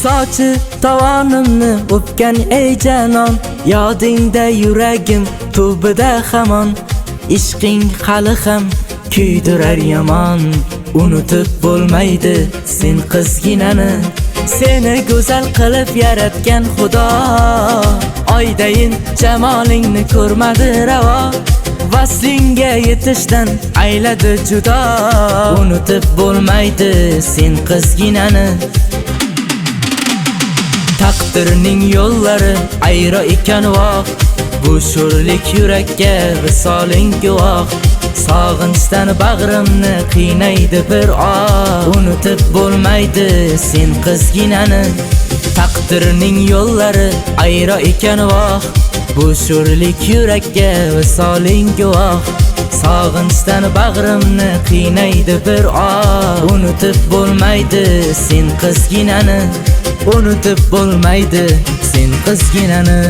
Sochi tovonimni o'pgan ey janon, yodingda yuragim tubida hamon. Ishqing hali ham kuydirar yomon, unutib bo'lmaydi sen qizginani. Seni go'zal qilib yaratgan Xudo, oydayin jamolingni ko'rmadi ravo. Vaslingga yetishdan ayladi judo, unutib bo'lmaydi sen qizginani. Taqdirning yo'llari ayro ekan voh, bu sho'rlik yurakka visoling guvoh. Sog'inchdan bag'rimni qiynaydi bir oh, unutib bo'lmaydi sen qizginani. Taqdirning yo'llari ayro ekan voh, bu sho'rlik yurakka visoling guvoh. Sog'inchdan bag'rimni qiynaydi bir oh, unutib bo'lmaydi sen qizginani. Unutib bo'lmaydi sen qizginani.